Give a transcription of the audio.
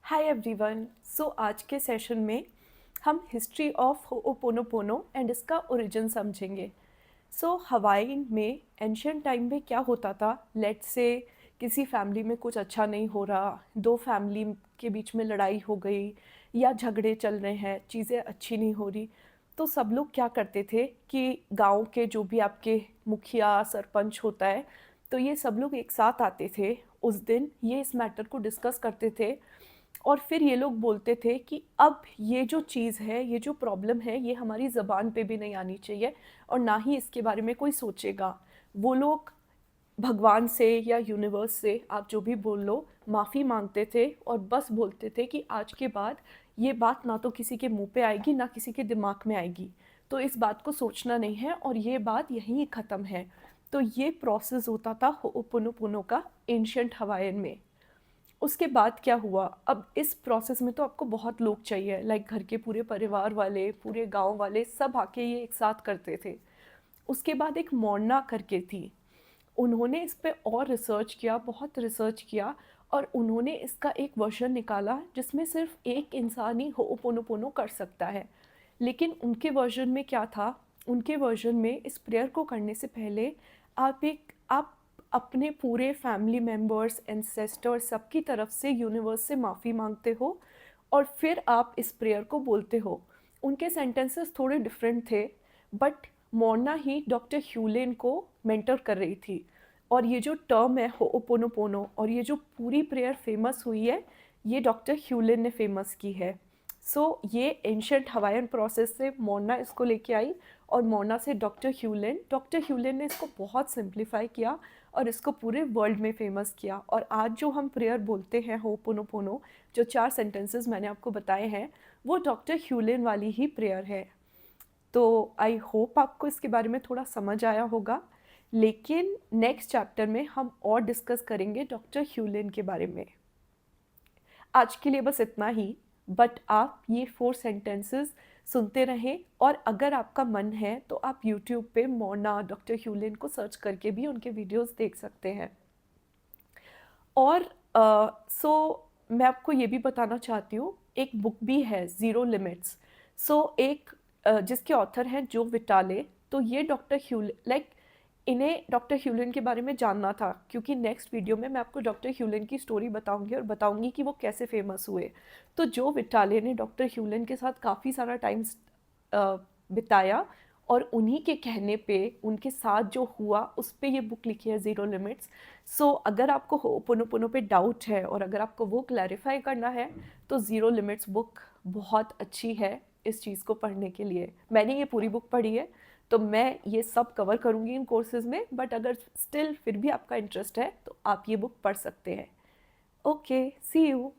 Hi everyone. सो आज के session में हम हिस्ट्री ऑफ होओपोनोपोनो एंड इसका ओरिजिन समझेंगे। सो हवाई में एंशियंट टाइम में क्या होता था, लेट्स से किसी फैमिली में कुछ अच्छा नहीं हो रहा, दो फैमिली के बीच में लड़ाई हो गई या झगड़े चल रहे हैं, चीज़ें अच्छी नहीं हो रही, तो सब लोग क्या करते थे कि गांव के जो भी आपके मुखिया सरपंच होता है, तो ये सब लोग एक साथ आते थे उस दिन, ये इस मैटर को डिस्कस करते थे और फिर ये लोग बोलते थे कि अब ये जो चीज़ है, ये जो प्रॉब्लम है, ये हमारी ज़बान पे भी नहीं आनी चाहिए और ना ही इसके बारे में कोई सोचेगा। वो लोग भगवान से या यूनिवर्स से, आप जो भी बोल लो, माफ़ी मांगते थे और बस बोलते थे कि आज के बाद ये बात ना तो किसी के मुंह पे आएगी ना किसी के दिमाग में आएगी, तो इस बात को सोचना नहीं है और ये बात यहीं ख़त्म है। तो ये प्रोसेस होता था होओपोनोपोनो का एंशियंट हवाईन में। उसके बाद क्या हुआ, अब इस प्रोसेस में तो आपको बहुत लोग चाहिए, लाइक घर के पूरे परिवार वाले, पूरे गांव वाले, सब आके ये एक साथ करते थे। उसके बाद एक मोर्ना करके थी, उन्होंने इस पे और रिसर्च किया, बहुत रिसर्च किया और उन्होंने इसका एक वर्जन निकाला जिसमें सिर्फ एक इंसान ही होओपोनोपोनो कर सकता है। लेकिन उनके वर्जन में क्या था, उनके वर्जन में इस प्रेयर को करने से पहले आप अपने पूरे फैमिली मेम्बर्स, एंसेस्टर्स, सबकी तरफ से यूनिवर्स से माफ़ी मांगते हो और फिर आप इस प्रेयर को बोलते हो। उनके सेंटेंसेस थोड़े डिफरेंट थे, बट मोर्ना ही डॉक्टर ह्यूलेन को मेंटर कर रही थी। और ये जो टर्म है होओपोनोपोनो और ये जो पूरी प्रेयर फेमस हुई है, ये डॉक्टर ह्यूलेन ने फेमस की है। ये एंशंट हवाईन प्रोसेस से मोर्ना इसको लेके आई और मोर्ना से डॉक्टर ह्यूलेन ने इसको बहुत सिंप्लीफाई किया और इसको पूरे वर्ल्ड में फेमस किया। और आज जो हम प्रेयर बोलते हैं होओपोनोपोनो, जो 4 सेंटेंसेस मैंने आपको बताए हैं, वो डॉक्टर ह्यूलेन वाली ही प्रेयर है। तो आई होप आपको इसके बारे में थोड़ा समझ आया होगा, लेकिन नेक्स्ट चैप्टर में हम और डिस्कस करेंगे डॉक्टर ह्यूलेन के बारे में। आज के लिए बस इतना ही, बट आप ये 4 सेंटेंसेस सुनते रहें और अगर आपका मन है तो आप यूट्यूब पे मोर्ना डॉक्टर ह्यूलेन को सर्च करके भी उनके वीडियोस देख सकते हैं। और मैं आपको ये भी बताना चाहती हूँ, एक बुक भी है ज़ीरो लिमिट्स। जिसके ऑथर हैं जो विटाले। तो ये डॉक्टर ह्यूल लाइक इन्हें डॉक्टर ह्यूलिन के बारे में जानना था, क्योंकि नेक्स्ट वीडियो में मैं आपको डॉक्टर ह्यूलिन की स्टोरी बताऊंगी और बताऊंगी कि वो कैसे फेमस हुए। तो जो विटाले ने डॉक्टर ह्यूलिन के साथ काफ़ी सारा टाइम बिताया और उन्हीं के कहने पे, उनके साथ जो हुआ उस पे ये बुक लिखी है ज़ीरो लिमिट्स। अगर आपको होओपोनोपोनो पे डाउट है और अगर आपको वो क्लैरिफाई करना है, तो ज़ीरो लिमिट्स बुक बहुत अच्छी है इस चीज़ को पढ़ने के लिए। मैंने ये पूरी बुक पढ़ी है, तो मैं ये सब कवर करूँगी इन कोर्सेज़ में, बट अगर स्टिल फिर भी आपका इंटरेस्ट है तो आप ये बुक पढ़ सकते हैं। Okay, see you.